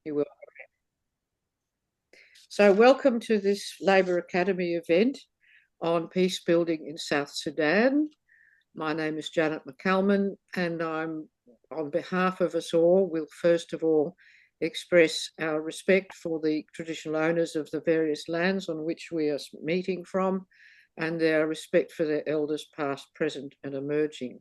You will. So welcome to this Labour Academy event on peace building in South Sudan. My name is Janet McCalman, and I'm, on behalf of us all, will first of all express our respect for the traditional owners of the various lands on which we are meeting from, and our respect for their elders past, present and emerging.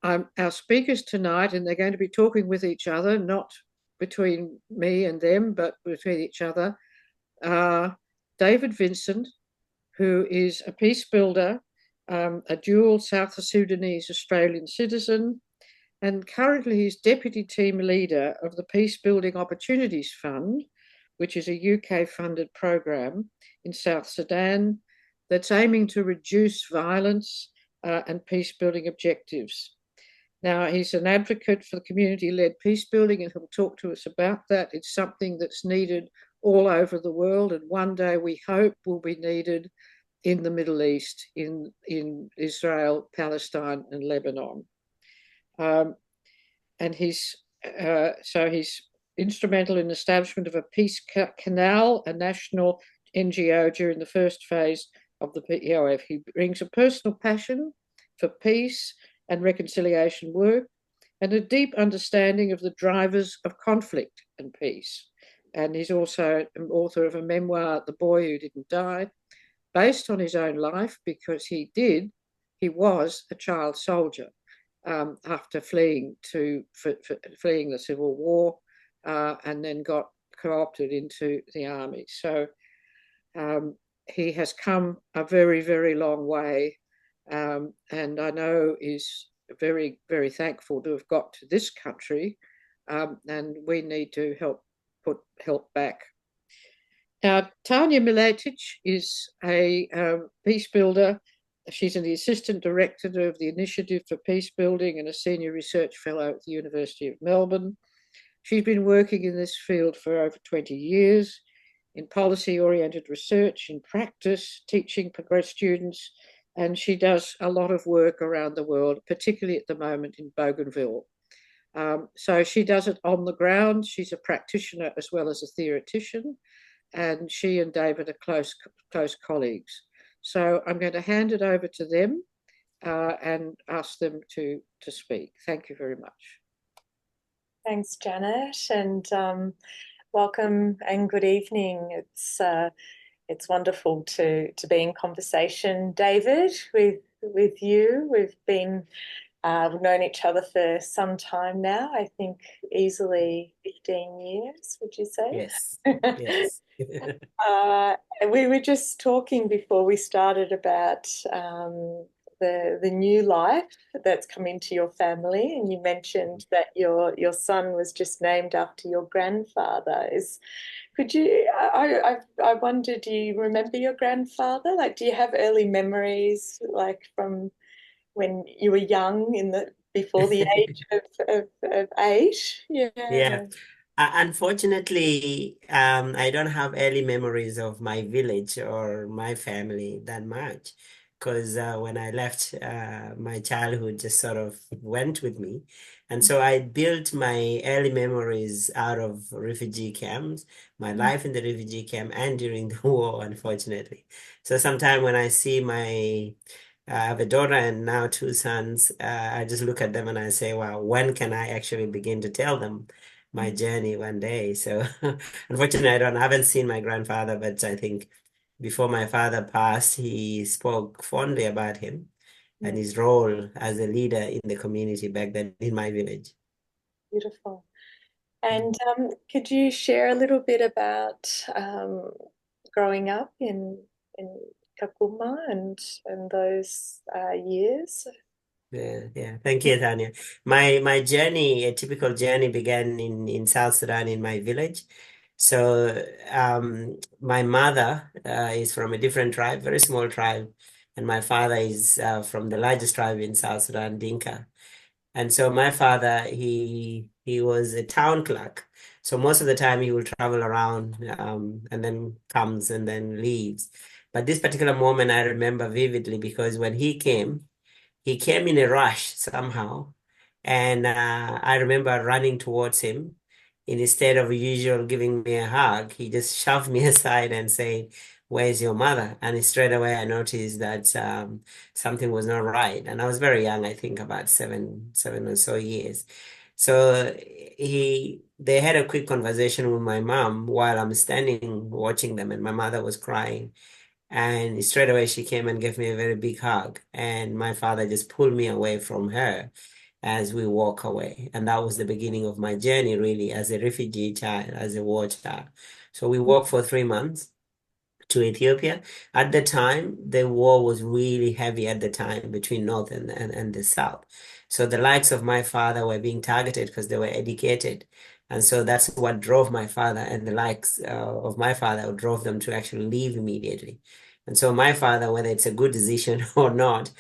Our speakers tonight, and they're going to be talking with each other, not between me and them, but between each other, are David Vincent, who is a peace builder, a dual South Sudanese Australian citizen, and currently he's deputy team leader of the Peacebuilding Opportunities Fund, which is a UK-funded program in South Sudan that's aiming to reduce violence and peace-building objectives. Now, he's an advocate for community-led peace building, and he'll talk to us about that. It's something that's needed all over the world, and one day we hope will be needed in the Middle East, in Israel, Palestine, and Lebanon. And he's instrumental in the establishment of a peace canal, a national NGO during the first phase of the PEOF. He brings a personal passion for peace and reconciliation work, and a deep understanding of the drivers of conflict and peace. And he's also an author of a memoir, The Boy Who Didn't Die, based on his own life, because he was a child soldier after fleeing the Civil War, and then got co-opted into the army. So he has come a very, very long way. And I know is very, very thankful to have got to this country, and we need to help back. Now, Tania Miletic is a peace builder. She's the Assistant Director of the Initiative for Peacebuilding and a Senior Research Fellow at the University of Melbourne. She's been working in this field for over 20 years in policy-oriented research, in practice, teaching progress students, and she does a lot of work around the world, particularly at the moment in Bougainville. So she does it on the ground. She's a practitioner as well as a theoretician, and she and David are close colleagues. So I'm going to hand it over to them and ask them to speak. Thank you very much. Thanks, Janet, and welcome and good evening. It's wonderful to be in conversation, David, with you. We've known each other for some time now. I think easily 15 years. Would you say? Yes. Yes. We were just talking before we started about the new life that's come into your family, and you mentioned that your son was just named after your grandfather. I wonder, do you remember your grandfather? Like, do you have early memories, like from when you were young, before the age of 8? Yeah. Unfortunately, I don't have early memories of my village or my family that much, because when I left, my childhood just sort of went with me. And so I built my early memories out of refugee camps, my life in the refugee camp and during the war, unfortunately. So sometimes when I see I have a daughter and now 2 sons, I just look at them and I say, wow, when can I actually begin to tell them my journey one day? So unfortunately, I haven't seen my grandfather, but I think before my father passed, he spoke fondly about him and his role as a leader in the community back then in my village. Beautiful. And could you share a little bit about growing up in Kakuma and those years? Yeah. Thank you, Tania. My journey, a typical journey, began in South Sudan in my village. So my mother is from a different tribe, very small tribe, and my father is from the largest tribe in South Sudan, Dinka. And so my father, he was a town clerk. So most of the time he will travel around and then comes and then leaves. But this particular moment I remember vividly, because when he came in a rush somehow. And I remember running towards him instead of usual giving me a hug, he just shoved me aside and said, "Where's your mother?" And straight away I noticed that something was not right. And I was very young, I think about seven or so years. So they had a quick conversation with my mom while I'm standing watching them, and my mother was crying. And straight away she came and gave me a very big hug. And my father just pulled me away from her as we walk away. And that was the beginning of my journey, really, as a refugee child, as a war child. So we walked for 3 months to Ethiopia. At the time, the war was really heavy at the time between North and the South. So the likes of my father were being targeted because they were educated. And so that's what drove my father, and the likes of my father drove them to actually leave immediately. And so my father, whether it's a good decision or not,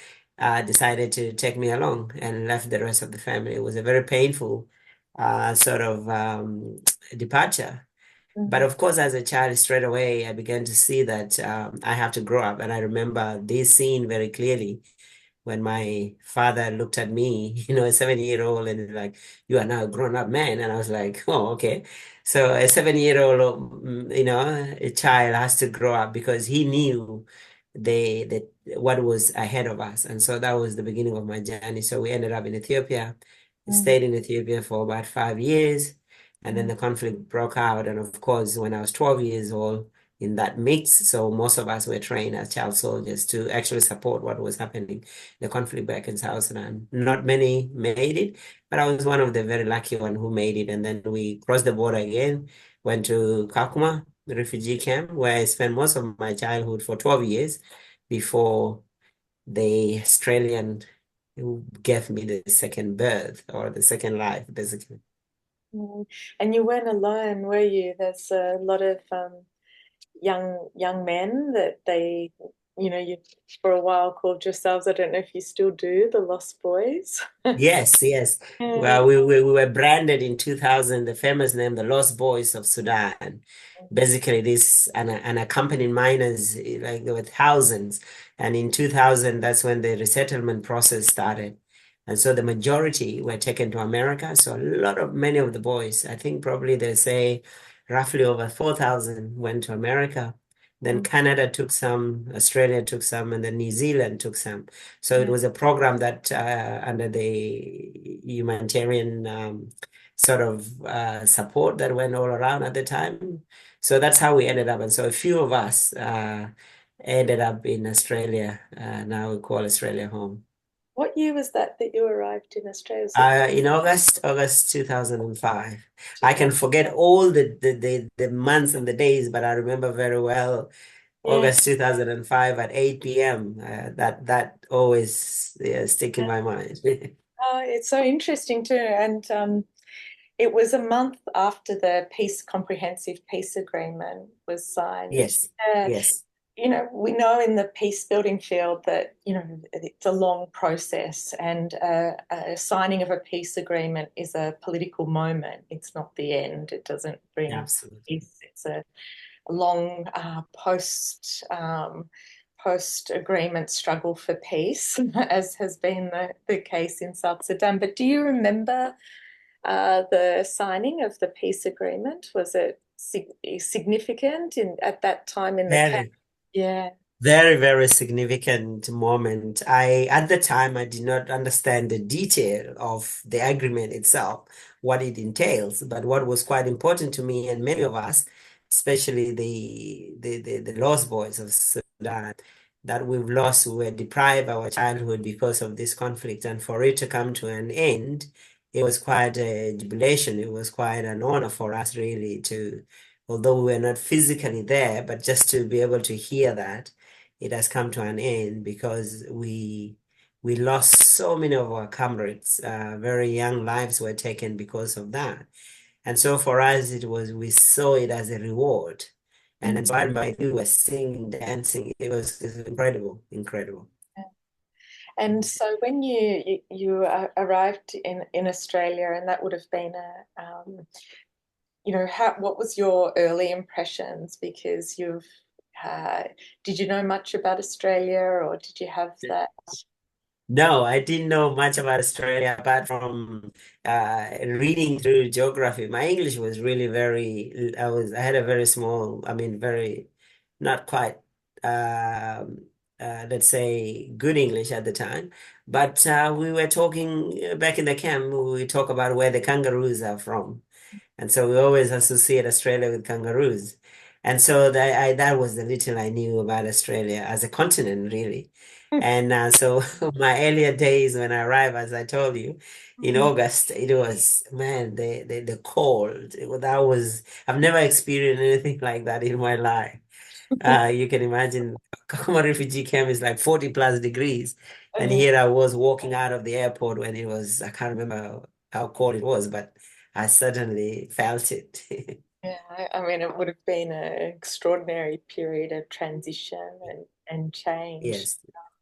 decided to take me along and left the rest of the family. It was a very painful sort of departure. But of course, as a child, straight away, I began to see that I have to grow up. And I remember this scene very clearly when my father looked at me, a 7-year-old, and he's like, "You are now a grown-up man." And I was like, "Oh, okay." So a 7-year-old, a child has to grow up because he knew what was ahead of us. And so that was the beginning of my journey. So we ended up in Ethiopia, stayed in Ethiopia for about 5 years. And then the conflict broke out. And of course, when I was 12 years old, in that mix, so most of us were trained as child soldiers to actually support what was happening, the conflict back in South Sudan. Not many made it, but I was one of the very lucky one who made it. And then we crossed the border again, went to Kakuma, the refugee camp, where I spent most of my childhood for 12 years before the Australian who gave me the second birth or the second life, basically. And you weren't alone, were you? There's a lot of young men that you for a while called yourselves, I don't know if you still do, the Lost Boys. Yes, yes. Well, we were branded in 2000, the famous name, the Lost Boys of Sudan. Basically, this unaccompanied minors, like there were thousands. And in 2000, that's when the resettlement process started. And so the majority were taken to America. So many of the boys, I think probably they say roughly over 4,000 went to America. Then Canada took some, Australia took some, and then New Zealand took some. So it was a program that under the humanitarian sort of support that went all around at the time. So that's how we ended up. And so a few of us ended up in Australia. Now we call Australia home. What year was that you arrived in Australia? In August 2005. I can forget all the months and the days, but I remember very well August 2005 at 8 p.m. That always stick in my mind. Oh, it's so interesting too. And it was a month after the comprehensive peace agreement was signed. Yes, yes. We know in the peace building field that, it's a long process, and a signing of a peace agreement is a political moment. It's not the end. It doesn't bring peace. It's a long post-agreement struggle for peace, as has been the case in South Sudan. But do you remember the signing of the peace agreement? Was it significant at that time in the camp? Yeah. Very, very significant moment. At the time, I did not understand the detail of the agreement itself, what it entails. But what was quite important to me and many of us, especially the lost boys of Sudan, that we were deprived of our childhood because of this conflict. And for it to come to an end, it was quite a jubilation. It was quite an honor for us, really, although we were not physically there, but just to be able to hear that it has come to an end, because we lost so many of our comrades. Very young lives were taken because of that. And so for us, we saw it as a reward. And inspired by it, we were singing, dancing. It was incredible, incredible. And so when you arrived in Australia, and that would have been what was your early impressions? Because did you know much about Australia, or did you have that? No, I didn't know much about Australia apart from reading through geography. My English was really I had a very small, I mean, very, not quite, let's say, good English at the time. But we were talking back in the camp, we talk about where the kangaroos are from. And so we always associate Australia with kangaroos. And so that was the little I knew about Australia as a continent, really. And so my earlier days when I arrived, as I told you, in August, it was, man, the cold. I've never experienced anything like that in my life. You can imagine Kakuma refugee camp is like 40 plus degrees. And Uh, here I was walking out of the airport when it was, I can't remember how cold it was, but I certainly felt it. yeah, I mean, it would have been an extraordinary period of transition and change. Yes.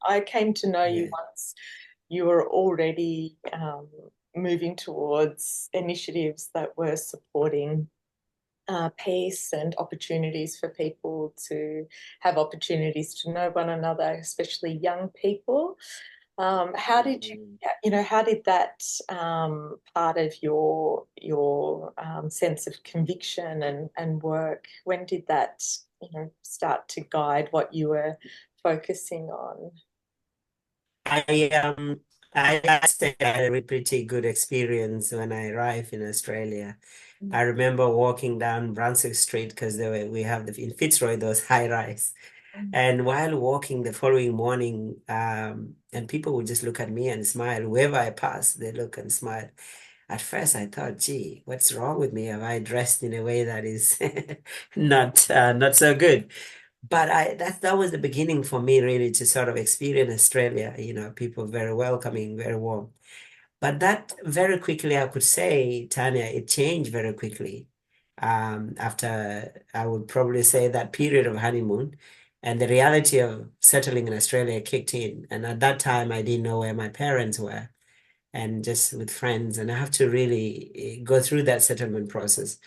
I came to know you Yeah. once you were already moving towards initiatives that were supporting peace and opportunities for people to have opportunities to know one another, especially young people. How did Mm. how did that part of your sense of conviction and work, when did that, start to guide what you were focusing on? I I say I had a pretty good experience when I arrived in Australia. I remember walking down Brunswick Street because we have in Fitzroy those high rise. And while walking the following morning, and people would just look at me and smile. Whoever I pass, they look and smile. At first, I thought, gee, what's wrong with me? Have I dressed in a way that is not so good? But that was the beginning for me really to sort of experience Australia, people very welcoming, very warm. But that very quickly, I could say, Tanya, it changed very quickly. After I would probably say that period of honeymoon and the reality of settling in Australia kicked in. And at that time, I didn't know where my parents were and just with friends. And I have to really go through that settlement process.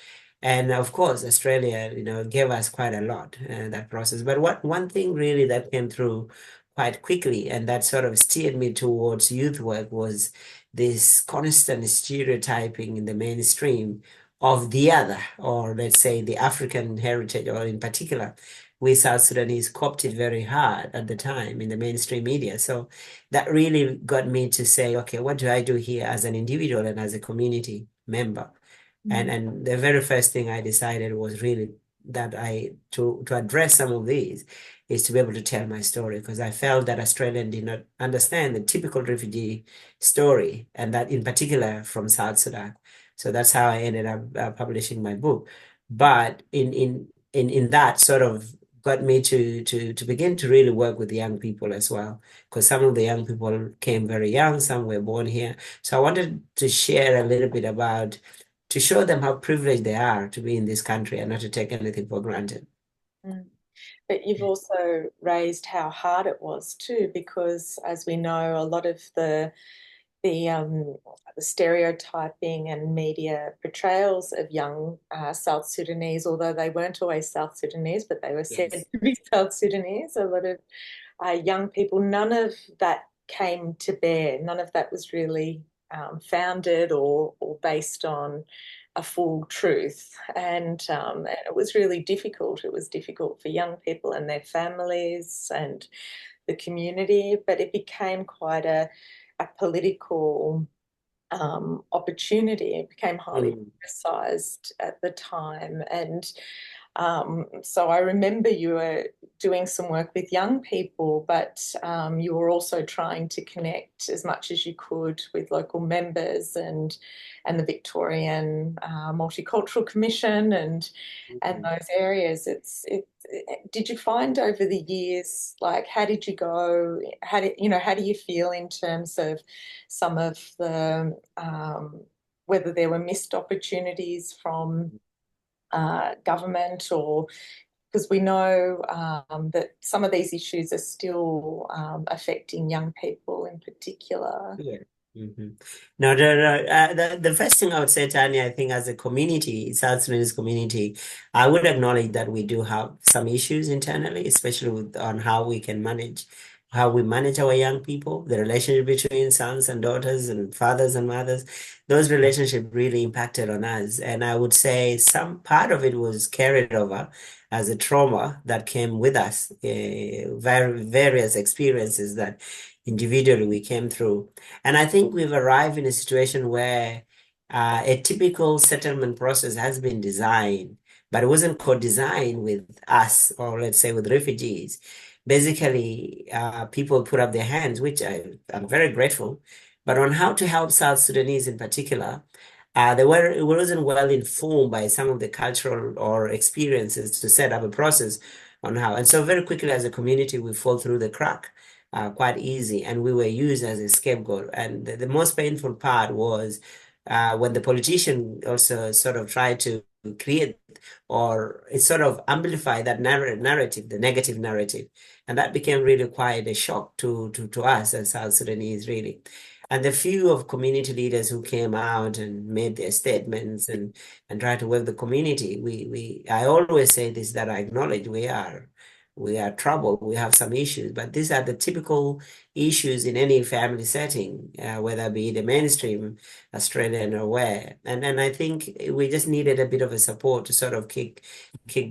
And of course, Australia, gave us quite a lot, that process. But one thing really that came through quite quickly and that sort of steered me towards youth work was this constant stereotyping in the mainstream of the other, or let's say the African heritage, or in particular, we South Sudanese copped it very hard at the time in the mainstream media. So that really got me to say, okay, what do I do here as an individual and as a community member? And the very first thing I decided was really that to address some of these is to be able to tell my story, because I felt that Australian did not understand the typical refugee story, and that in particular from South Sudan. So that's how I ended up publishing my book. But in that sort of got me to begin to really work with young people as well, because some of the young people came very young, some were born here. So I wanted to share a little bit about to show them how privileged they are to be in this country and not to take anything for granted. Mm. But you've also raised how hard it was too, because as we know, a lot of the stereotyping and media portrayals of young South Sudanese, although they weren't always South Sudanese, but they were said Yes. to be South Sudanese, a lot of young people, none of that came to bear. None of that was really founded or based on a full truth. And it was really difficult. It was difficult for young people and their families and the community, but it became quite a political opportunity. It became highly Mm. politicized at the time. And so I remember you were doing some work with young people, but you were also trying to connect as much as you could with local members and the Victorian Multicultural Commission and Mhm. those areas. Did you find over the years, like, how did you go? How do you feel in terms of some of the whether there were missed opportunities from government, or because we know that some of these issues are still affecting young people in particular. Yeah. Hmm. No, the first thing I would say, Tanya, I think as a community, South Sudanese community, I would acknowledge that we do have some issues internally, especially on how we can manage how we manage our young people, the relationship between sons and daughters and fathers and mothers. Those relationships really impacted on us. And I would say some part of it was carried over as a trauma that came with us, various experiences that individually we came through. And I think we've arrived in a situation where a typical settlement process has been designed, but it wasn't co-designed with us, or let's say with refugees. Basically, people put up their hands, which I'm very grateful, but on how to help South Sudanese in particular, it wasn't well informed by some of the cultural or experiences to set up a process on how. And so very quickly as a community, we fall through the crack quite easy, and we were used as a scapegoat. And the most painful part was when the politician also sort of tried to create or it sort of amplify that narrative, the negative narrative. And that became really quite a shock to us as South Sudanese, really. And the few of community leaders who came out and made their statements and tried to work the community, I always say this, that I acknowledge we are troubled, we have some issues, but these are the typical issues in any family setting, whether it be the mainstream Australian or where. And I think we just needed a bit of a support to sort of kick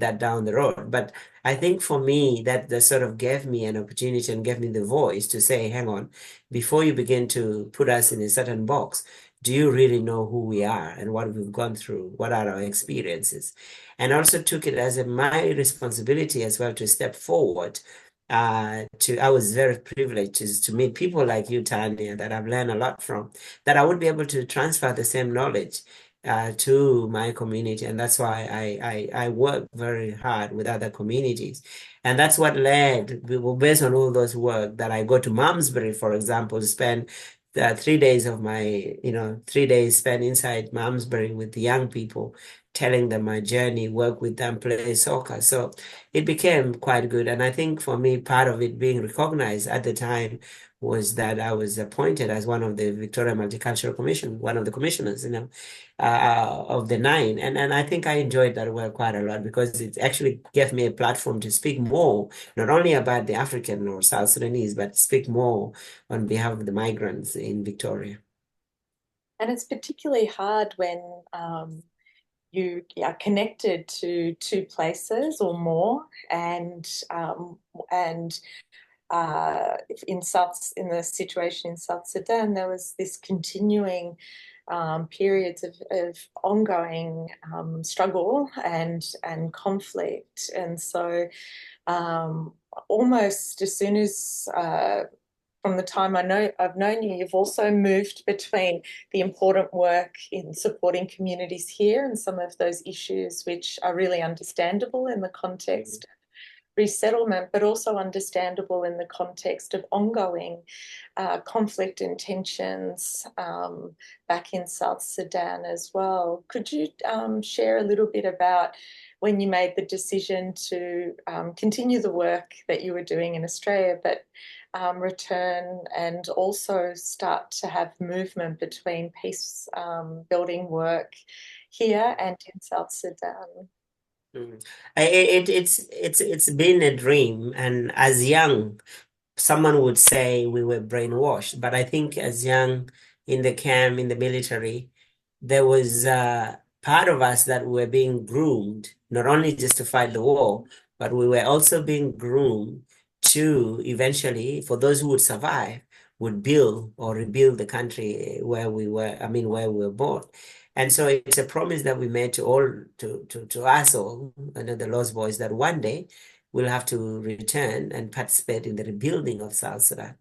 that down the road. But I think for me, that sort of gave me an opportunity and gave me the voice to say, hang on, before you begin to put us in a certain box, do you really know who we are and what we've gone through? What are our experiences? And also took it as my responsibility as well to step forward. I was very privileged to meet people like you, Tania, that I've learned a lot from, that I would be able to transfer the same knowledge to my community. And that's why I work very hard with other communities. And that's what led, based on all those work, that I go to Malmesbury, for example, to spend 3 days of my, 3 days spent inside Malmesbury with the young people, telling them my journey, work with them, play soccer. So it became quite good. And I think for me, part of it being recognized at the time was that I was appointed as one of the Victoria Multicultural Commission, one of the commissioners, of the 9. And I think I enjoyed that work quite a lot because it actually gave me a platform to speak more, not only about the African or South Sudanese, but speak more on behalf of the migrants in Victoria. And it's particularly hard when you are connected to two places or more, and in the situation in South Sudan, there was this continuing periods of ongoing struggle and conflict, and so almost as soon as from the time I've known you, you've also moved between the important work in supporting communities here and some of those issues which are really understandable in the context of resettlement, but also understandable in the context of ongoing conflict and tensions back in South Sudan as well. Could you share a little bit about when you made the decision to continue the work that you were doing in Australia, but return and also start to have movement between peace building work here and in South Sudan? It's been a dream, and as young, someone would say we were brainwashed, but I think as young in the camp, in the military, there was part of us that were being groomed, not only just to fight the war, but we were also being groomed to eventually, for those who would survive, would build or rebuild the country where we were born. And so it's a promise that we made to us all, the Lost Boys, that one day we'll have to return and participate in the rebuilding of South Sudan.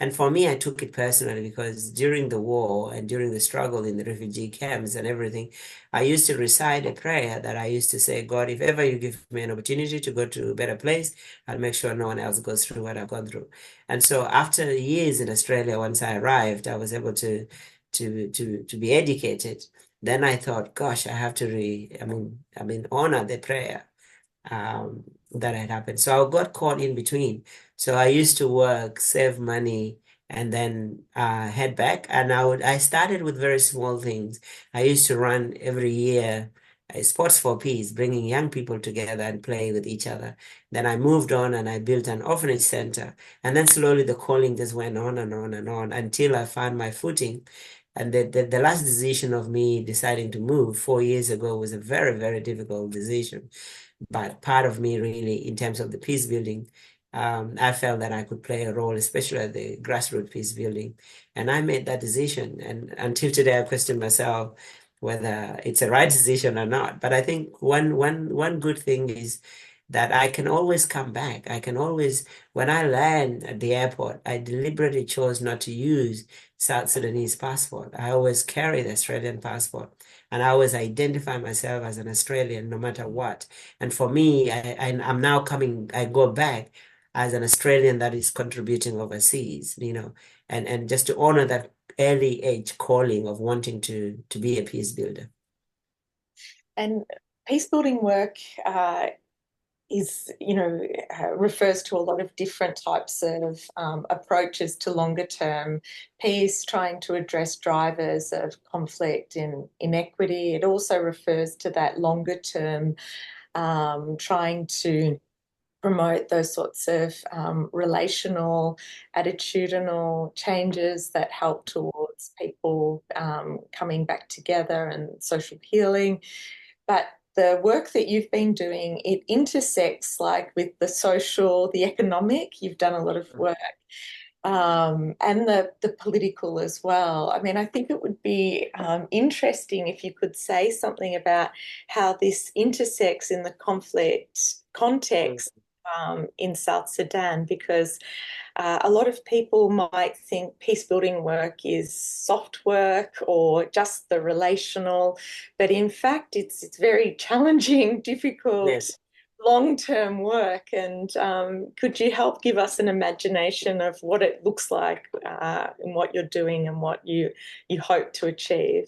And for me, I took it personally because during the war and during the struggle in the refugee camps and everything, I used to recite a prayer that I used to say, God, if ever you give me an opportunity to go to a better place, I'll make sure no one else goes through what I've gone through. And so after years in Australia, once I arrived, I was able to be educated. Then I thought, gosh, I have to honor the prayer that had happened. So I got caught in between. So I used to work, save money, and then head back. And I started with very small things. I used to run every year Sports for Peace, bringing young people together and play with each other. Then I moved on and I built an orphanage center. And then slowly the calling just went on and on and on until I found my footing. And the last decision of me deciding to move 4 years ago was a very, very difficult decision. But part of me really, in terms of the peace building, I felt that I could play a role, especially at the grassroots peace building. And I made that decision. And until today, I question myself whether it's a right decision or not. But I think one good thing is that I can always come back. I can always, when I land at the airport, I deliberately chose not to use South Sudanese passport. I always carry the Australian passport. And I always identify myself as an Australian no matter what. And for me, I'm now coming, I go back as an Australian that is contributing overseas, and just to honor that early age calling of wanting to be a peace builder. And peace building work refers to a lot of different types of approaches to longer term peace, trying to address drivers of conflict and inequity. It also refers to that longer term, trying to promote those sorts of relational, attitudinal changes that help towards people coming back together and social healing. But the work that you've been doing, it intersects with the social, the economic. You've done a lot of work, and the political as well. I mean, I think it would be interesting if you could say something about how this intersects in the conflict context in South Sudan, because a lot of people might think peace building work is soft work or just the relational, but in fact it's very challenging, difficult, Yes. long-term work. And could you help give us an imagination of what it looks like in what you're doing and what you hope to achieve?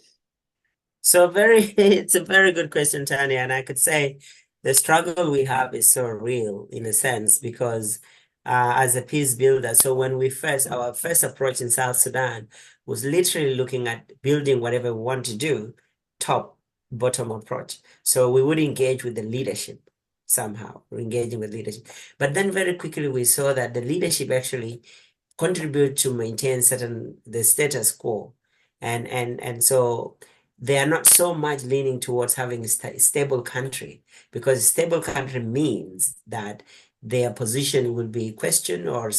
So it's a very good question, Tania. And I could say the struggle we have is so real in a sense because as a peace builder, so when our first approach in South Sudan was literally looking at building whatever we want to do, top, bottom approach. So we would engage with the leadership somehow, we're engaging with leadership. But then very quickly we saw that the leadership actually contribute to maintain the status quo. And so they are not so much leaning towards having a stable country, because a stable country means that their position will be questioned or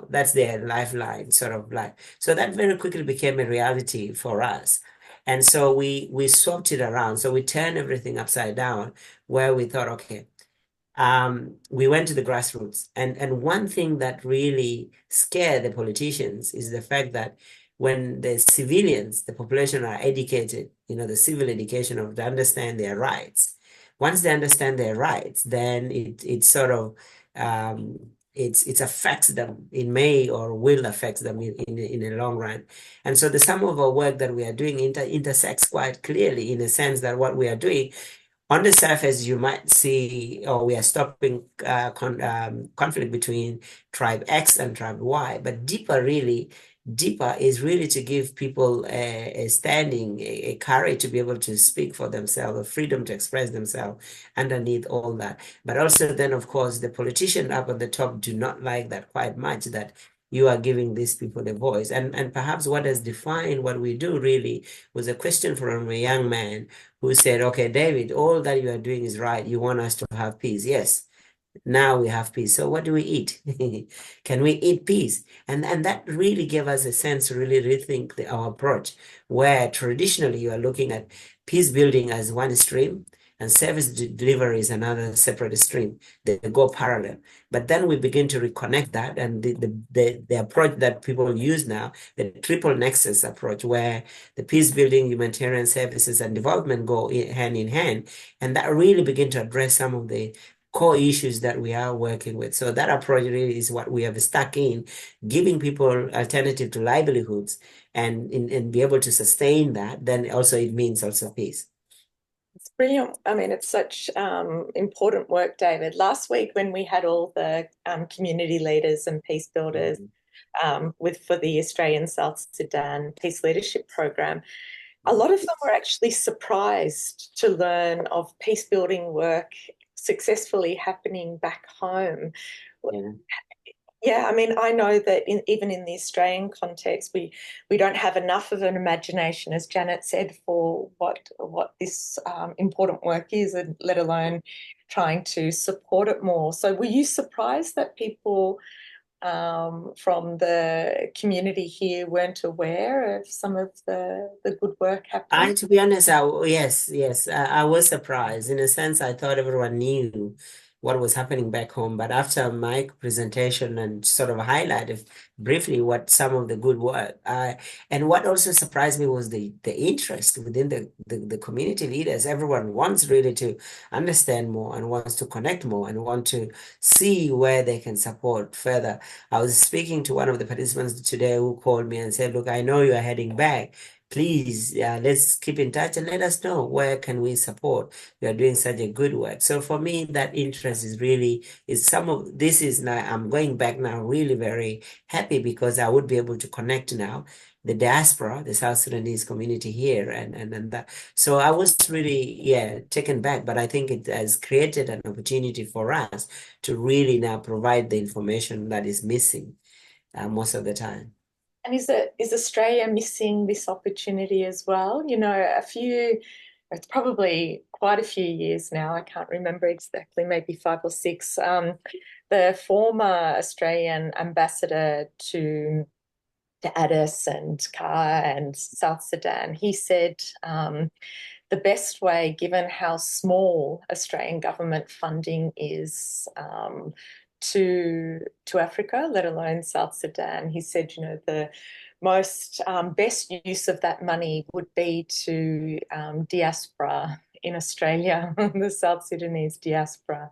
that's their lifeline sort of life. So that very quickly became a reality for us. And so we swapped it around. So we turned everything upside down where we thought, okay, we went to the grassroots. And one thing that really scared the politicians is the fact that when the civilians, the population are educated, the civil education of to understand their rights. Once they understand their rights, then it sort of it affects them. It may or will affect them in the long run. And so the sum of our work that we are doing intersects quite clearly in the sense that what we are doing on the surface, you might see, we are stopping conflict between tribe X and tribe Y, but deeper is really to give people a standing, a courage to be able to speak for themselves, a freedom to express themselves underneath all that. But also then, of course, the politicians up at the top do not like that quite much, that you are giving these people a voice. And perhaps what has defined what we do really was a question from a young man who said, okay, David, all that you are doing is right. You want us to have peace. Yes. Now we have peace. So what do we eat? Can we eat peace? And that really gave us a sense to really rethink our approach, where traditionally you are looking at peace building as one stream and service delivery is another separate stream. They go parallel. But then we begin to reconnect that, and the approach that people use now, the triple nexus approach, where the peace building, humanitarian services, and development go hand in hand, and that really begin to address some of the core issues that we are working with. So that approach really is what we have stuck in, giving people alternative to livelihoods and be able to sustain that. Then also it means also peace. It's brilliant. I mean, it's such important work, David. Last week when we had all the community leaders and peace builders for the Australian South Sudan Peace Leadership Program, a lot of them were actually surprised to learn of peace building work successfully happening back home. Yeah. Yeah, I mean, I know that even in the Australian context, we don't have enough of an imagination, as Janet said, for what this important work is, and let alone trying to support it more. So, were you surprised that people from the community here weren't aware of some of the good work happening? To be honest, yes, I was surprised. In a sense, I thought everyone knew what was happening back home. But after my presentation and sort of highlighted briefly what some of the good work, and what also surprised me was the interest within the community leaders. Everyone wants really to understand more and wants to connect more and want to see where they can support further. I was speaking to one of the participants today who called me and said, "Look, I know you are heading back. Please, let's keep in touch and let us know where can we support. You are doing such a good work." So for me, that interest is some of this is now, I'm going back now really very happy because I would be able to connect now the diaspora, the South Sudanese community here, and that. So I was really, taken back, but I think it has created an opportunity for us to really now provide the information that is missing most of the time. And is Australia missing this opportunity as well? You know, it's probably quite a few years now. I can't remember exactly, maybe 5 or 6. The former Australian ambassador to Addis and Kar and South Sudan, he said the best way, given how small Australian government funding is to Africa, let alone South Sudan, he said, you know, the most best use of that money would be to diaspora in Australia, the South Sudanese diaspora,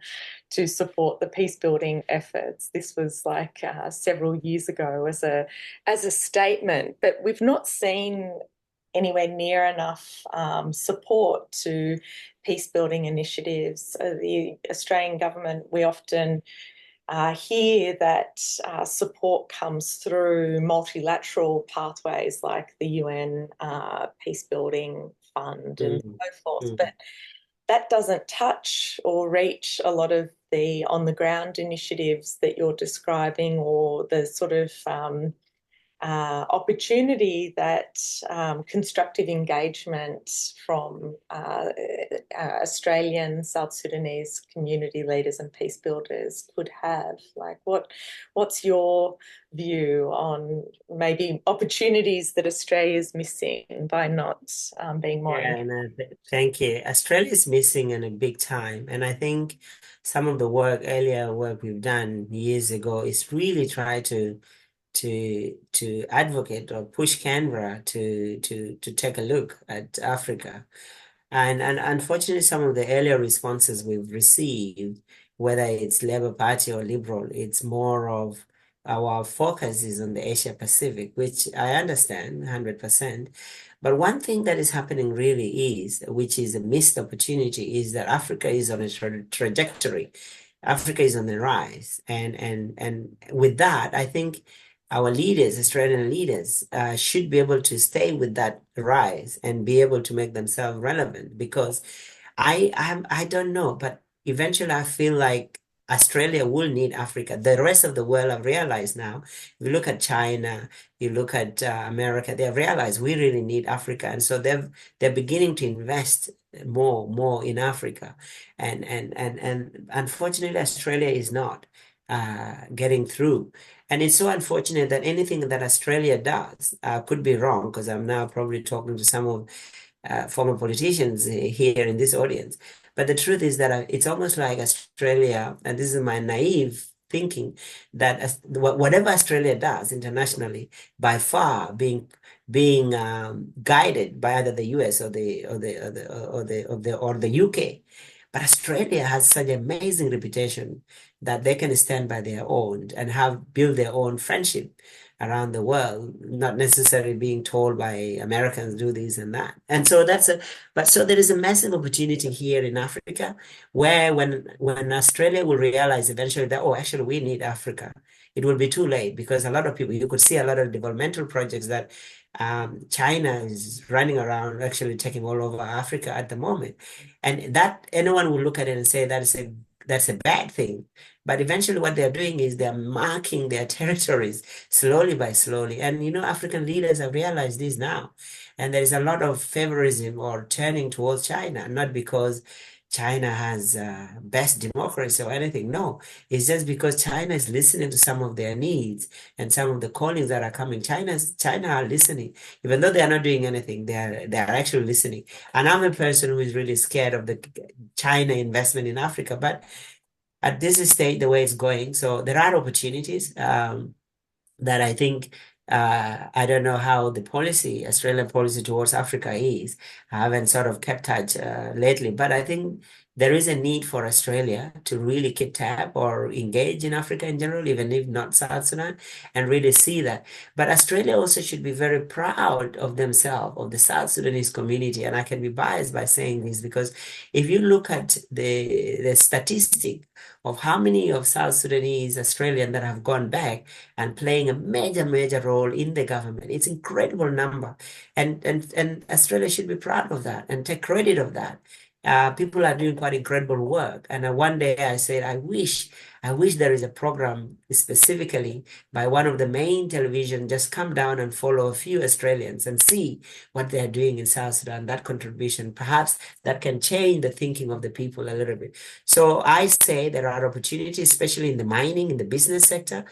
to support the peace building efforts. This was like several years ago as a statement, but we've not seen anywhere near enough support to peace building initiatives. The Australian government, we often hear that support comes through multilateral pathways like the UN Peace Building Fund and so forth, but that doesn't touch or reach a lot of the on-the-ground initiatives that you're describing, or the sort of opportunity that constructive engagement from Australian, South Sudanese community leaders and peace builders could have. Like, what's your view on maybe opportunities that Australia is missing by not being more Yeah, thank you. Australia is missing in a big time, and I think some of the earlier work we've done years ago is really try to advocate or push Canberra to take a look at Africa. And unfortunately, some of the earlier responses we've received, whether it's Labour Party or Liberal, it's more of our focus is on the Asia Pacific, which I understand 100%. But one thing that is happening really which is a missed opportunity, is that Africa is on a trajectory. Africa is on the rise. And with that, I think our leaders, Australian leaders, should be able to stay with that rise and be able to make themselves relevant. Because I don't know, but eventually I feel like Australia will need Africa. The rest of the world have realized now. If you look at China, you look at America, they have realized we really need Africa, and so they're beginning to invest more in Africa, and unfortunately Australia is not getting through. And it's so unfortunate that anything that Australia does, could be wrong, because I'm now probably talking to some of former politicians here in this audience. But the truth is that it's almost like Australia, and this is my naive thinking, that whatever Australia does internationally, by far being guided by either the US or the UK. But Australia has such an amazing reputation that they can stand by their own and have built their own friendship around the world, not necessarily being told by Americans do this and that. And so so there is a massive opportunity here in Africa, where when Australia will realize eventually that, oh, actually we need Africa, it will be too late, because a lot of people, you could see a lot of developmental projects that China is running around, actually taking all over Africa at the moment. And that anyone will look at it and say that's a bad thing. But eventually what they're doing is they're marking their territories slowly by slowly. And African leaders have realized this now. And there is a lot of favorism or turning towards China, not because China has best democracy or anything. No, it's just because China is listening to some of their needs and some of the callings that are coming. China are listening, even though they are not doing anything. They are actually listening. And I'm a person who is really scared of the China investment in Africa, but at this stage, the way it's going, so there are opportunities. That I think I don't know how the Australian policy towards Africa is. I haven't sort of kept touch lately, but I think there is a need for Australia to really keep tab or engage in Africa in general, even if not South Sudan, and really see that. But Australia also should be very proud of themselves, of the South Sudanese community. And I can be biased by saying this because if you look at the statistic of how many of South Sudanese Australian that have gone back and playing a major role in the government. It's incredible number. And Australia should be proud of that and take credit of that. People are doing quite incredible work. And one day I said, I wish there is a program specifically by one of the main television, just come down and follow a few Australians and see what they're doing in South Sudan, that contribution. Perhaps that can change the thinking of the people a little bit. So I say there are opportunities, especially in the mining, in the business sector.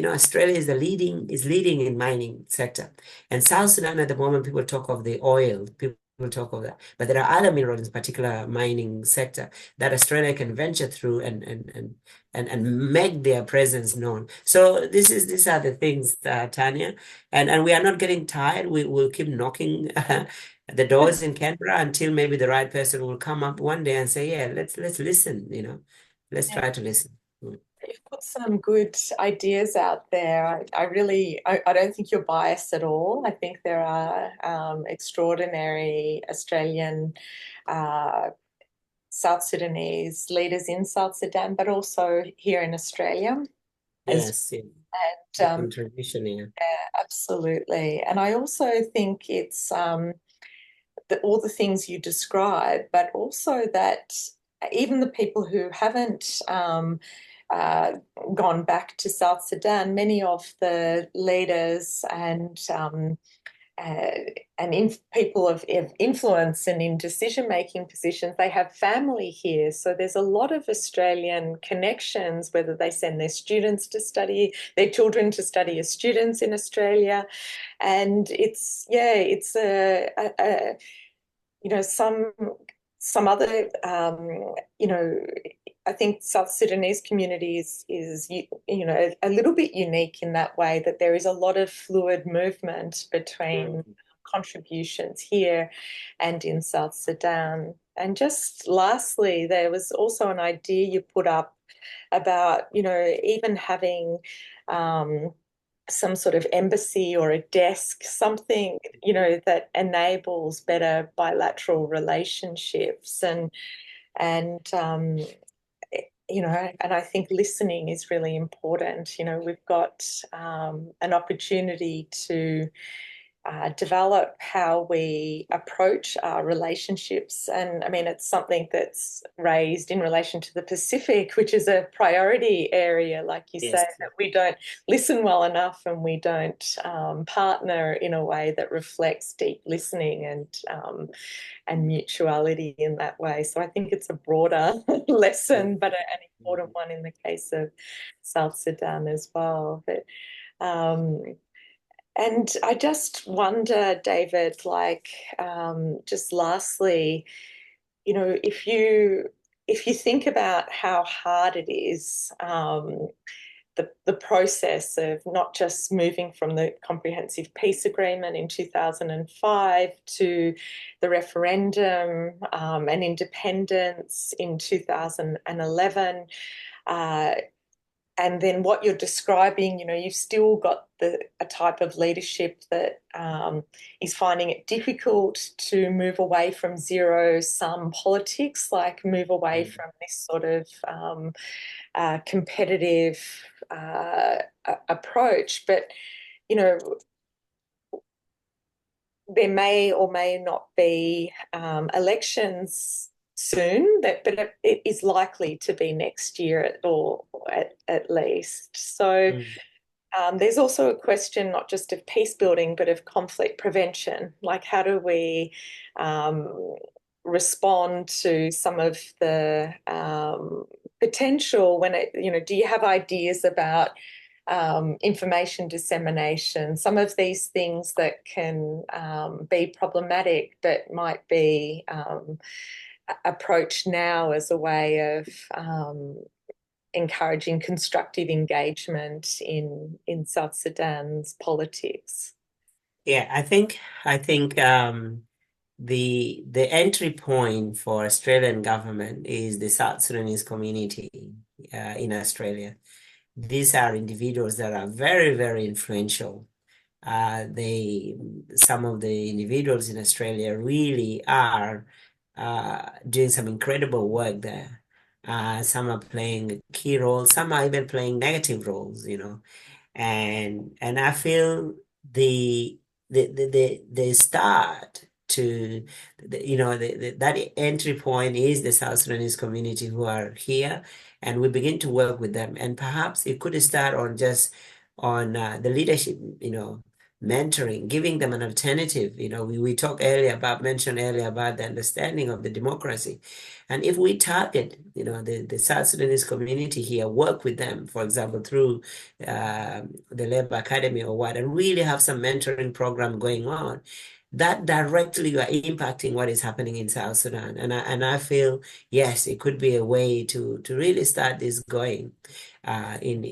Australia is leading in mining sector. And South Sudan at the moment, people talk of the oil, people talk of that. But there are other minerals, in particular mining sector, that Australia can venture through and make their presence known. So these are the things, Tania. And we are not getting tired. We will keep knocking the doors in Canberra until maybe the right person will come up one day and say, yeah, let's listen, let's try to listen. You've put some good ideas out there. I don't think you're biased at all. I think there are extraordinary Australian, South Sudanese leaders in South Sudan, but also here in Australia. Yes, yeah. And contribution, yeah. Absolutely. And I also think it's all the things you describe, but also that even the people who haven't gone back to South Sudan, many of the leaders and people of influence and in decision-making positions, they have family here. So there's a lot of Australian connections, whether they send their students to study, their children to study as students in Australia. And it's some other, I think South Sudanese community is a little bit unique in that way, that there is a lot of fluid movement between contributions here and in South Sudan. And just lastly, there was also an idea you put up about, even having some sort of embassy or a desk, something, that enables better bilateral relationships and and I think listening is really important. We've got an opportunity to develop how we approach our relationships. And I mean, it's something that's raised in relation to the Pacific, which is a priority area, like you say, that we don't listen well enough and we don't partner in a way that reflects deep listening and mutuality in that way. So I think it's a broader lesson, but an important one in the case of South Sudan as well. But and I just wonder, David, just lastly, if you think about how hard it is, the process of not just moving from the Comprehensive Peace Agreement in 2005 to the referendum and independence in 2011, and then what you're describing, you've still got a type of leadership that is finding it difficult to move away from zero-sum politics, like move away from this sort of competitive approach. But, there may or may not be elections soon, but it is likely to be next year at least. So there's also a question not just of peace building, but of conflict prevention. Like, how do we respond to some of the potential when do you have ideas about information dissemination, some of these things that can be problematic but might be approached now as a way of encouraging constructive engagement in South Sudan's politics? Yeah, I think the entry point for Australian government is the South Sudanese community in Australia. These are individuals that are very, very influential. Some of the individuals in Australia really are doing some incredible work there. Some are playing key roles, some are even playing negative roles, and I feel the start to that entry point is the South Sudanese community who are here, and we begin to work with them. And perhaps it could start on just on the leadership, mentoring, giving them an alternative. We mentioned earlier about the understanding of the democracy. And if we target, the South Sudanese community here, work with them, for example, through the Labour Academy or what, and really have some mentoring program going on, that directly you are impacting what is happening in South Sudan. And I feel, yes, it could be a way to really start this going in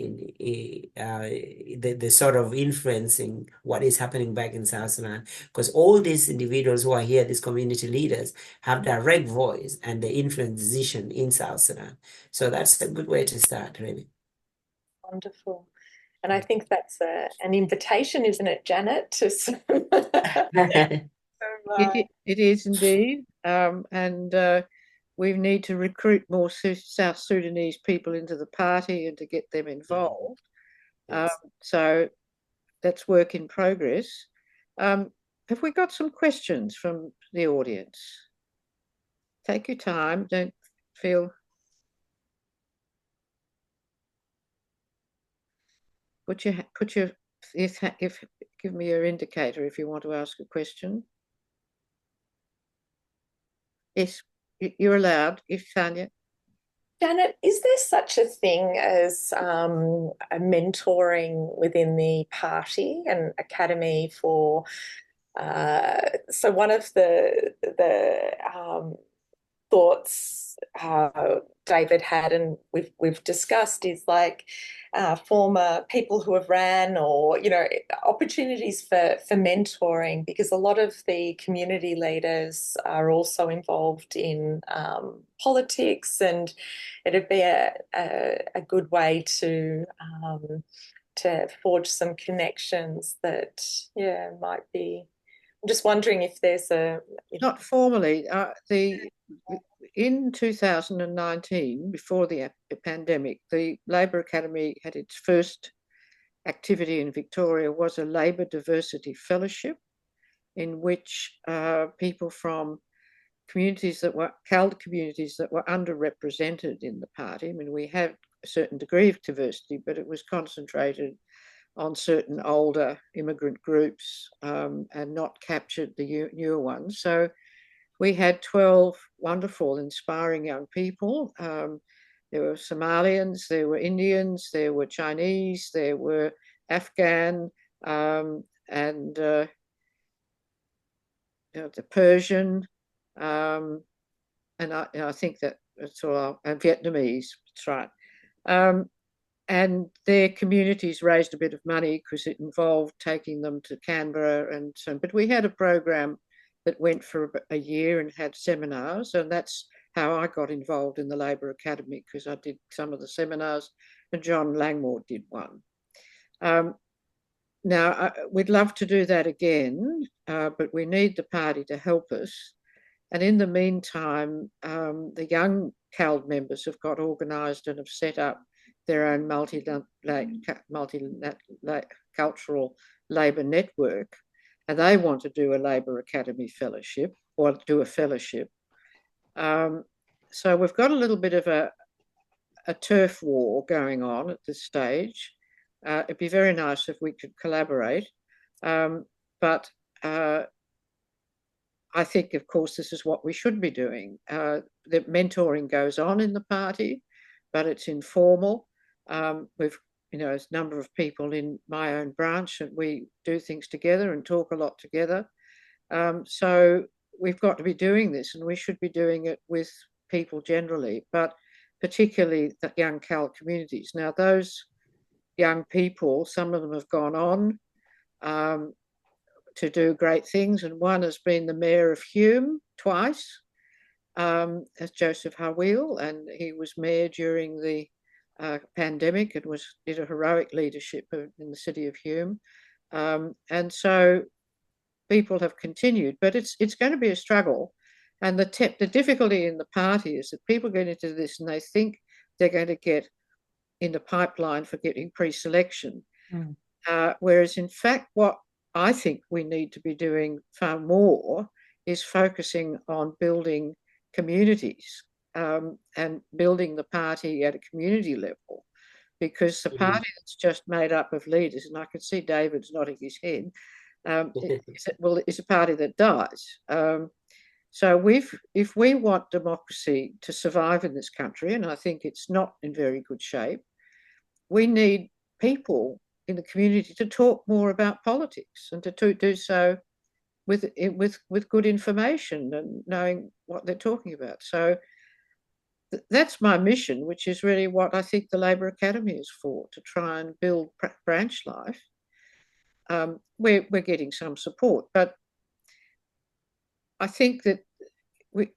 the sort of influencing what is happening back in South Sudan. Because all these individuals who are here, these community leaders, have direct voice and they influence decision in South Sudan. So that's a good way to start, really. Wonderful. And I think that's an invitation, isn't it, Janet? It is indeed. And we need to recruit more South Sudanese people into the party and to get them involved. Yes. So that's work in progress. Have we got some questions from the audience? Take your time. Don't feel... give me your indicator if you want to ask a question. Yes, you're allowed. If Tania. Janet, is there such a thing as a mentoring within the party and academy for? So one of the thoughts David had, and we've discussed, is like former people who have ran, or opportunities for mentoring, because a lot of the community leaders are also involved in politics, and it'd be a good way to forge some connections that might be. I'm just wondering if there's not formally. In 2019, before the pandemic, the Labour Academy had its first activity in Victoria, was a Labour Diversity Fellowship, in which people from communities that were CALD communities that were underrepresented in the party. I mean, we had a certain degree of diversity, but it was concentrated on certain older immigrant groups and not captured the newer ones. So we had 12 wonderful, inspiring young people. There were Somalians, there were Indians, there were Chinese, there were Afghan, and the Persian, and I think that's all, and Vietnamese, that's right. And their communities raised a bit of money because it involved taking them to Canberra and so on. But we had a program that went for a year and had seminars, and that's how I got involved in the Labour Academy, because I did some of the seminars and John Langmore did one. Now, we'd love to do that again, but we need the party to help us. And in the meantime, the young CALD members have got organised and have set up their own multicultural labour network, and they want to do a Labour Academy fellowship or do a fellowship. So we've got a little bit of a turf war going on at this stage. It'd be very nice if we could collaborate, but I think, of course, this is what we should be doing. The mentoring goes on in the party, but it's informal. We've, a number of people in my own branch, and we do things together and talk a lot together. So we've got to be doing this, and we should be doing it with people generally, but particularly the young CALD communities. Now, those young people, some of them have gone on to do great things, and one has been the mayor of Hume twice, as Joseph Harweel, and he was mayor during the pandemic and did a heroic leadership in the city of Hume, and so people have continued, but it's going to be a struggle. And the difficulty in the party is that people get into this and they think they're going to get in the pipeline for getting pre-selection, whereas in fact what I think we need to be doing far more is focusing on building communities and building the party at a community level, because the party that's just made up of leaders, and I can see David's nodding his head, is a party that dies. So if we want democracy to survive in this country, and I think it's not in very good shape, we need people in the community to talk more about politics and to do so with good information and knowing what they're talking about. So that's my mission, which is really what I think the Labour Academy is for, to try and build branch life. We're getting some support, but I think that we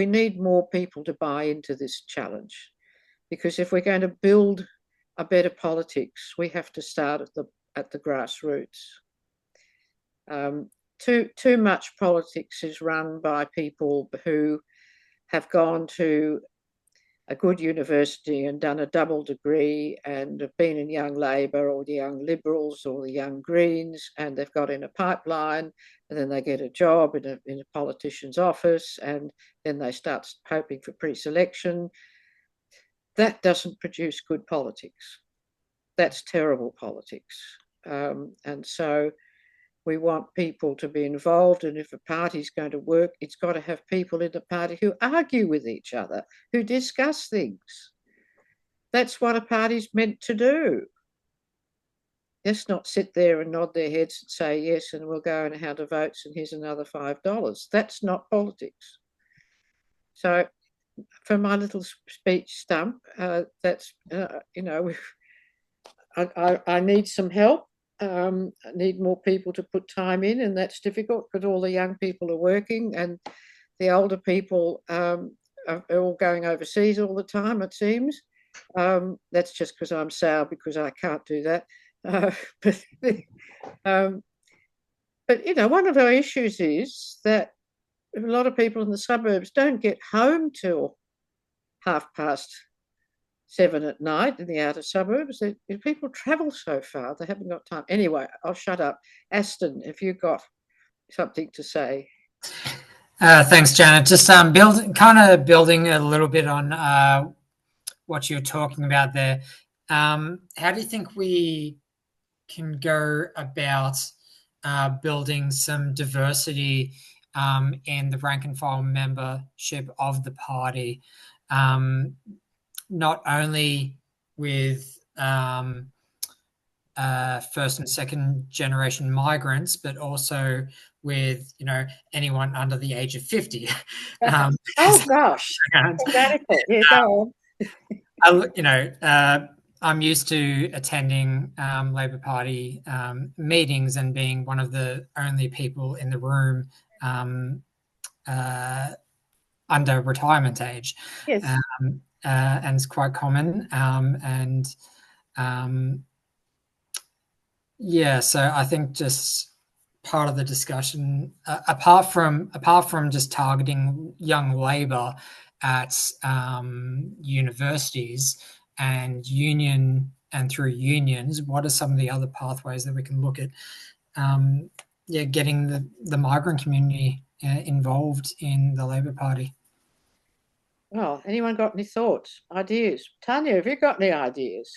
need more people to buy into this challenge, because if we're going to build a better politics, we have to start at the grassroots. Too much politics is run by people who have gone to a good university and done a double degree and have been in Young Labour or the Young Liberals or the Young Greens, and they've got in a pipeline, and then they get a job in a politician's office, and then they start hoping for pre-selection. That doesn't produce good politics. That's terrible politics. And so we want people to be involved, and if a party's going to work, it's got to have people in the party who argue with each other, who discuss things. That's what a party's meant to do. Let's not sit there and nod their heads and say yes, and we'll go and how to votes, and here's another $5. That's not politics. So for my little speech stump, that's, I need some help. I need more people to put time in, and that's difficult because all the young people are working and the older people are all going overseas all the time, it seems. That's just because I'm sour because I can't do that. But one of our issues is that a lot of people in the suburbs don't get home till 7:30 at night in the outer suburbs. People travel so far, they haven't got time. Anyway, I'll shut up. Aston, if you've got something to say. Thanks, Janet. Just building a little bit on what you're talking about there. How do you think we can go about building some diversity in the rank and file membership of the party? Not only with first and second generation migrants, but also with anyone under the age of 50. Oh gosh, radical! Yeah, go on. I'm used to attending Labor Party meetings and being one of the only people in the room under retirement age. Yes. and it's quite common. Yeah, so I think just part of the discussion, apart from just targeting young labour at universities and through unions, what are some of the other pathways that we can look at? Getting the migrant community involved in the Labor Party. Well, anyone got any thoughts, ideas? Tania, have you got any ideas?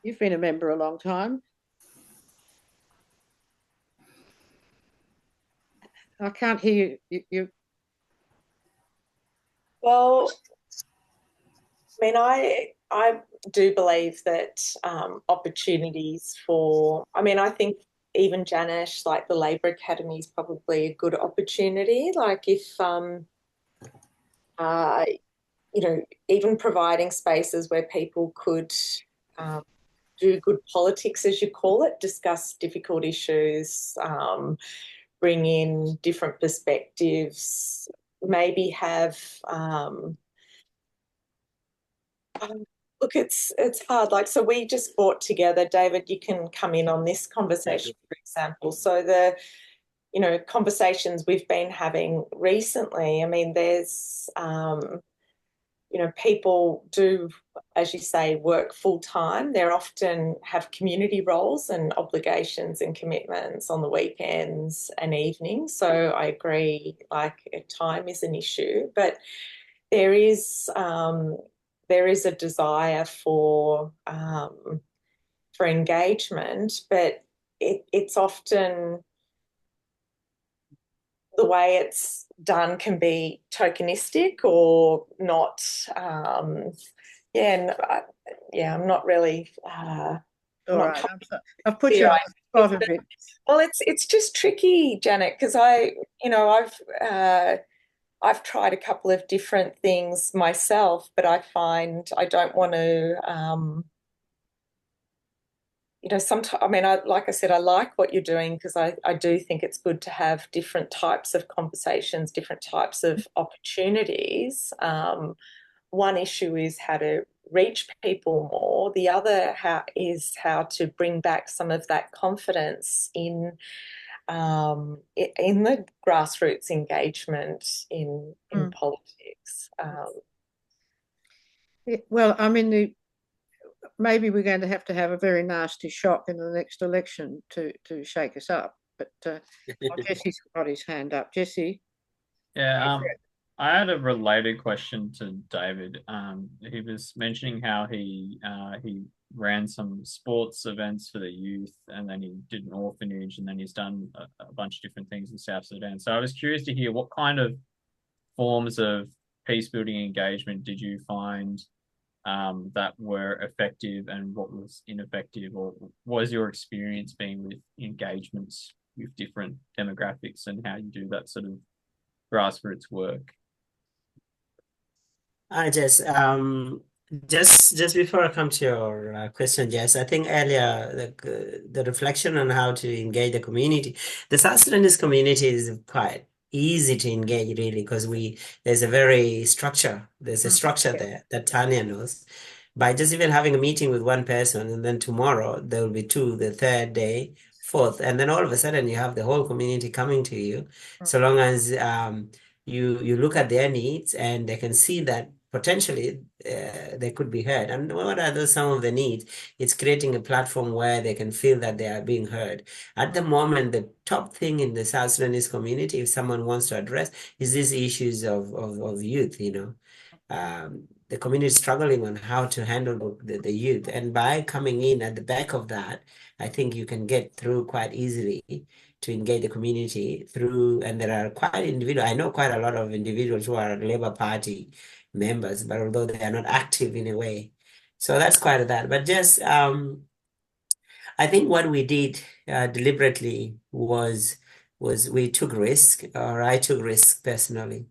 You've been a member a long time. I can't hear you. Well, I mean, I do believe that opportunities for, I mean, I think even Janish, like the Labour Academy is probably a good opportunity. Like if, you know, even providing spaces where people could do good politics, as you call it, discuss difficult issues, bring in different perspectives, maybe have look, it's hard. Like, so we just brought together, David, you can come in on this conversation, for example. So the, you know, conversations we've been having recently, I mean, there's, you know, people do, as you say, work full time. They often have community roles and obligations and commitments on the weekends and evenings. So I agree, like, time is an issue, but there is a desire for engagement, but it's often the way it's done can be tokenistic or not. I'm not really. All right, I've put you on the spot a bit. Well, it's just tricky, Janet, because I've tried a couple of different things myself, but I find I don't want to, you know, sometimes, I mean, like I said, I like what you're doing because I do think it's good to have different types of conversations, different types of opportunities. One issue is how to reach people more. The other is how to bring back some of that confidence in the grassroots engagement in politics. Well, I mean, maybe we're going to have a very nasty shock in the next election to shake us up. But Jesse's got his hand up. Jesse. Yeah, I had a related question to David. He was mentioning how he ran some sports events for the youth, and then he did an orphanage, and then he's done a bunch of different things in South Sudan. So I was curious to hear what kind of forms of peace building engagement did you find that were effective, and what was ineffective, or what was your experience being with engagements with different demographics, and how you do that sort of grassroots work? Jess, just before I come to your question, Jess, I think earlier the reflection on how to engage the community, the South Sudanese community is quite easy to engage really because there's a structure there that Tania knows. By just even having a meeting with one person, and then tomorrow there will be two, the third day, fourth, and then all of a sudden you have the whole community coming to you, so long as you look at their needs and they can see that potentially they could be heard. And what are those some of the needs? It's creating a platform where they can feel that they are being heard. At the moment, the top thing in the South Sudanese community, if someone wants to address, is these issues of youth, you know. The community is struggling on how to handle the youth. And by coming in at the back of that, I think you can get through quite easily to engage the community through, and there are I know quite a lot of individuals who are Labour Party members, but although they are not active in a way. So that's quite of that. But just, I think what we did deliberately was we took risk, or I took risk personally,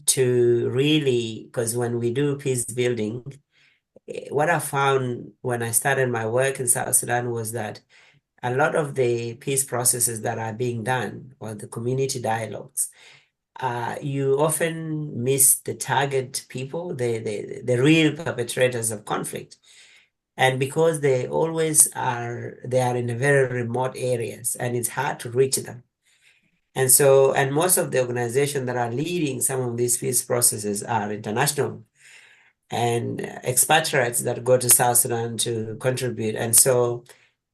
to really, because when we do peace building, what I found when I started my work in South Sudan was that a lot of the peace processes that are being done, or the community dialogues, you often miss the target people, the real perpetrators of conflict. And because they always are, they are in a very remote areas and it's hard to reach them. And so, and most of the organizations that are leading some of these peace processes are international and expatriates that go to South Sudan to contribute. And so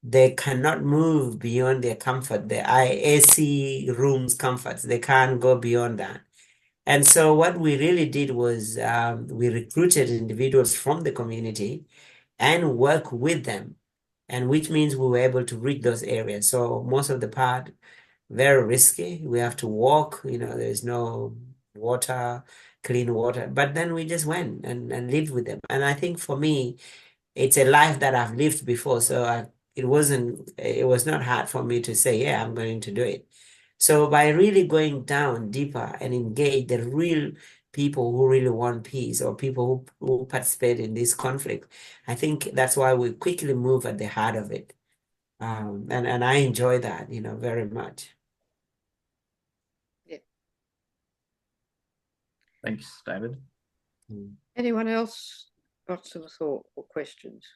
they cannot move beyond their comfort, the IAC rooms comforts. They can't go beyond that. And so what we really did was we recruited individuals from the community and work with them, and which means we were able to reach those areas. So most of the part, very risky. We have to walk, there's no water, clean water. But then we just went and lived with them. And I think for me, it's a life that I've lived before. So it was not hard for me to say, yeah, I'm going to do it. So by really going down deeper and engage the real people who really want peace or people who participate in this conflict, I think that's why we quickly move at the heart of it. And I enjoy that, very much. Yeah. Thanks, David. Anyone else got some thought or questions?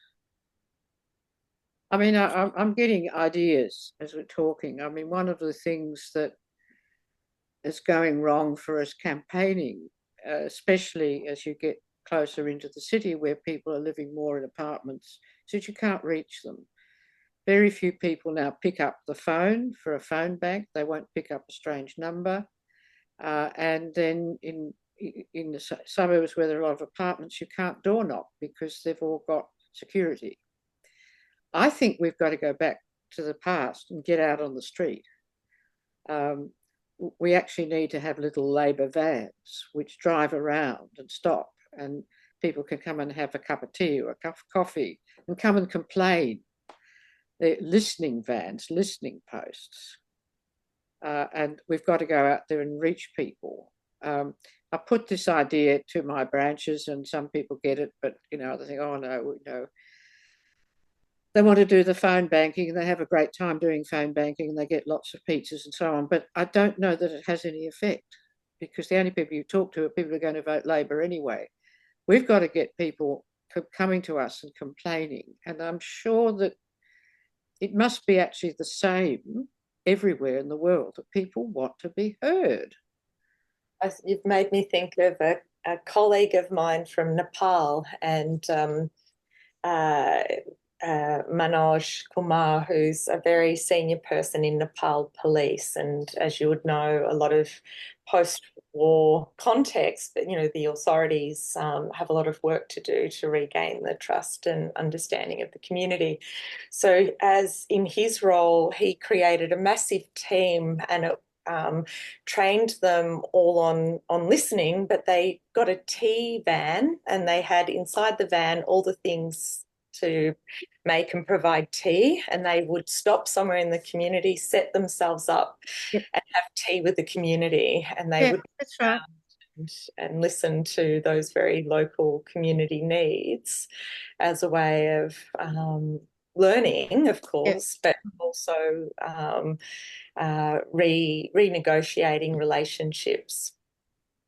I mean, I'm getting ideas as we're talking. I mean, one of the things that is going wrong for us campaigning, especially as you get closer into the city where people are living more in apartments, is that you can't reach them. Very few people now pick up the phone for a phone bank. They won't pick up a strange number. And then in the suburbs where there are a lot of apartments, you can't door knock because they've all got security. I think we've got to go back to the past and get out on the street. We actually need to have little Labor vans which drive around and stop, and people can come and have a cup of tea or a cup of coffee and come and complain. They're listening vans, listening posts. And we've got to go out there and reach people. I put this idea to my branches and some people get it, but, they think, oh, no. They want to do the phone banking and they have a great time doing phone banking and they get lots of pizzas and so on. But I don't know that it has any effect because the only people you talk to are people who are going to vote Labor anyway. We've got to get people coming to us and complaining. And I'm sure that it must be actually the same everywhere in the world, that people want to be heard. You've made me think of a colleague of mine from Nepal and Manoj Kumar, who's a very senior person in Nepal police. And as you would know, a lot of post-war context, but, the authorities have a lot of work to do to regain the trust and understanding of the community. So as in his role, he created a massive team and it trained them all on listening, but they got a tea van and they had inside the van all the things to make and provide tea, and they would stop somewhere in the community, set themselves up and have tea with the community, and they would that's right. and listen to those very local community needs as a way of learning, of course, but also renegotiating relationships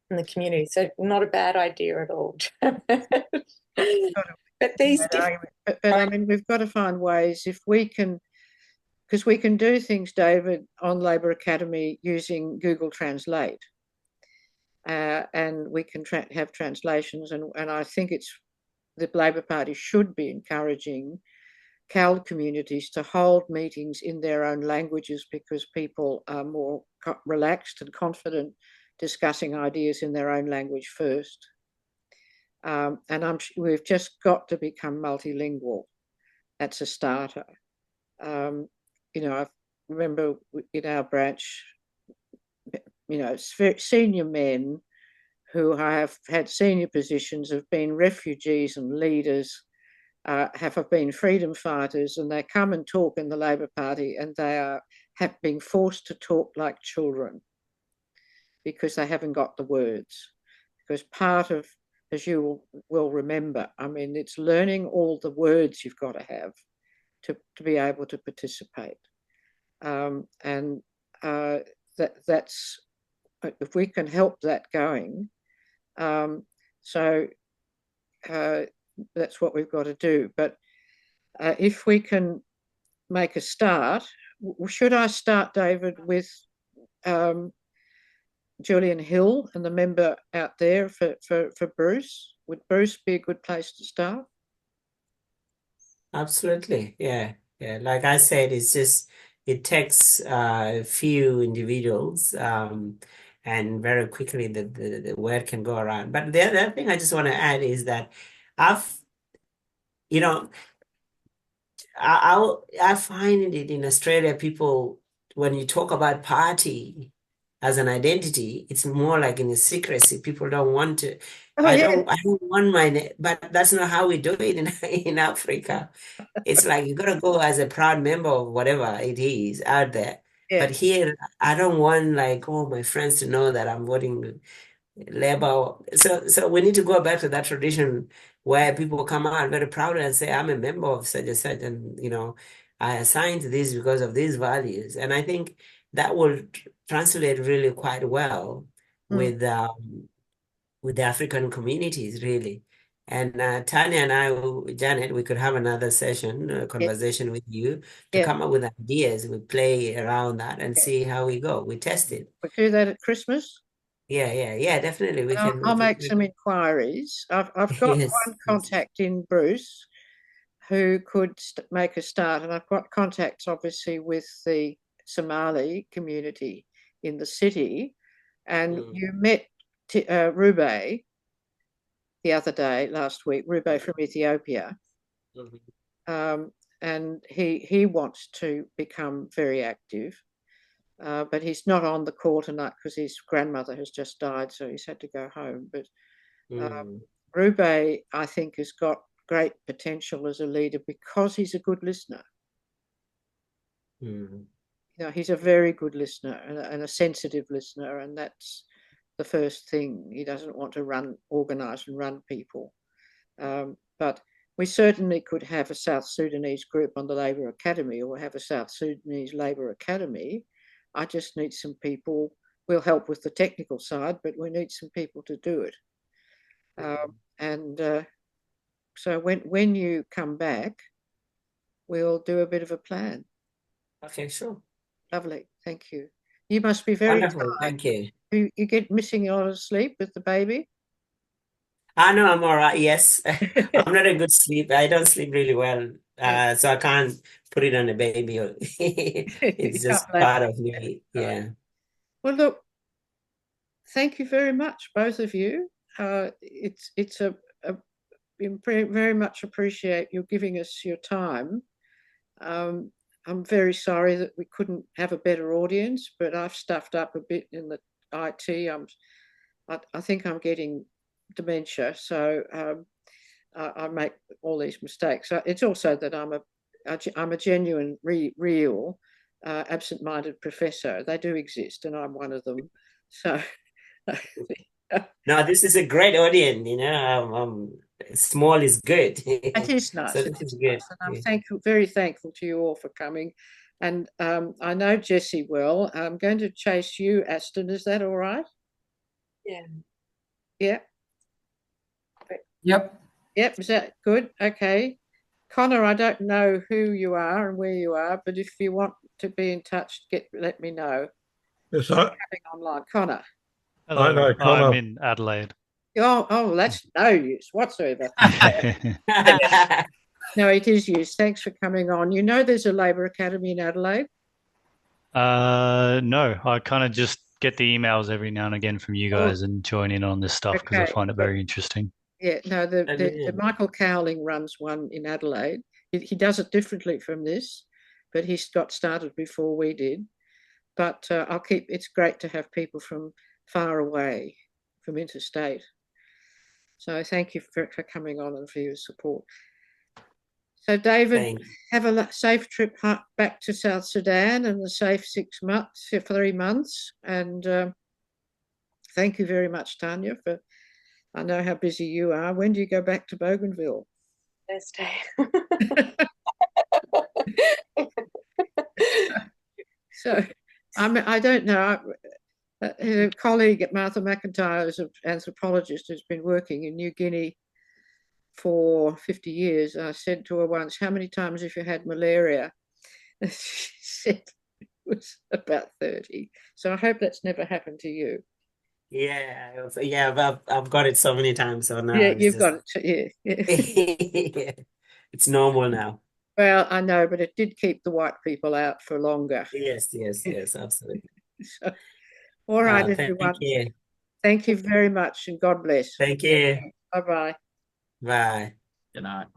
in the community. So not a bad idea at all. But I mean, we've got to find ways if we can, because we can do things, David, on Labor Academy using Google Translate, and we can have translations. And I think the Labor Party should be encouraging CALD communities to hold meetings in their own languages because people are more relaxed and confident discussing ideas in their own language first. And we've just got to become multilingual. That's a starter. I remember in our branch, senior men who have had senior positions have been refugees and leaders, have been freedom fighters, and they come and talk in the Labor Party and they have been forced to talk like children because they haven't got the words. Because part of, as you will remember, I mean, it's learning all the words you've got to have to be able to participate. That's if we can help that going. So that's what we've got to do. But if we can make a start, should I start, David, with Julian Hill and the member out there for Bruce? Would Bruce be a good place to start? Absolutely. Yeah. Yeah. Like I said, it takes a few individuals, and very quickly the word can go around. But the other thing I just want to add is that I've, you know, I find it in Australia, people, when you talk about party as an identity, it's more like in a secrecy. People don't want to. Oh, I yeah. don't want but that's not how we do it in Africa. It's like you gotta go as a proud member of whatever it is out there. Yeah. But here, I don't want like all my friends to know that I'm voting Labour. So we need to go back to that tradition where people come out very proudly and say, I'm a member of such and such, and I assigned to this because of these values. And I think that will translate really quite well with the African communities, really. And Tania and I, Janet, we could have another session, a conversation with you to come up with ideas. We play around that and see how we go. We test it. We do that at Christmas. Yeah, definitely. I'll make some inquiries. I've got one contact in Bruce who could make a start, and I've got contacts obviously with the Somali community in the city. And you met Rube the other day, last week, Rube from Ethiopia. And he wants to become very active. But he's not on the call tonight because his grandmother has just died, so he's had to go home. But Rube, I think, has got great potential as a leader because he's a good listener. He's a very good listener and a sensitive listener, and that's the first thing. He doesn't want to organise and run people. But we certainly could have a South Sudanese group on the Labour Academy, or have a South Sudanese Labour Academy. I just need some people. We'll help with the technical side, but we need some people to do it. So when you come back, we'll do a bit of a plan. Okay, sure. Lovely. Thank you. You must be very wonderful. tired. Thank you. You get missing a lot of sleep with the baby? I know I'm all right. Yes. I'm not a good sleep. I don't sleep really well. So I can't put it on the baby. It's just part of me. Yeah. Well, look, thank you very much, both of you. It's very much appreciate you giving us your time. I'm very sorry that we couldn't have a better audience, but I've stuffed up a bit in the IT. I think I'm getting dementia, so I make all these mistakes. It's also that I'm a genuine, real, absent-minded professor. They do exist, and I'm one of them. So, no, this is a great audience. Small is good. It is nice. So this is good. And I'm very thankful to you all for coming. And I know Jessie well. I'm going to chase you, Aston. Is that all right? Yeah. Yeah. Yep. Yep. Is that good? Okay. Connor, I don't know who you are and where you are, but if you want to be in touch, let me know. Yes, coming online. Connor. Hello. No, Connor. I'm in Adelaide. Oh, that's no use whatsoever. No, it is use. Thanks for coming on. You know there's a Labour Academy in Adelaide? No, I kind of just get the emails every now and again from you guys and join in on this stuff because I find it very interesting. Yeah, no, the Michael Cowling runs one in Adelaide. He does it differently from this, but he's got started before we did. But it's great to have people from far away, from interstate. So thank you for coming on and for your support. So David, have a safe trip back to South Sudan and a safe 3 months. And thank you very much, Tania, I know how busy you are. When do you go back to Bougainville? Thursday. So I don't know. A colleague at Martha McIntyre is an anthropologist who's been working in New Guinea for 50 years. I said to her once, how many times have you had malaria? And she said it was about 30. So I hope that's never happened to you. Yeah, I've got it so many times, so now Yeah, it's you've just got it. Yeah. it's normal now. Well, I know, but it did keep the white people out for longer. Yes, absolutely. So, all right, Thank everyone. you. Thank you very much, and God bless. Thank you. Bye-bye. Bye. Good night.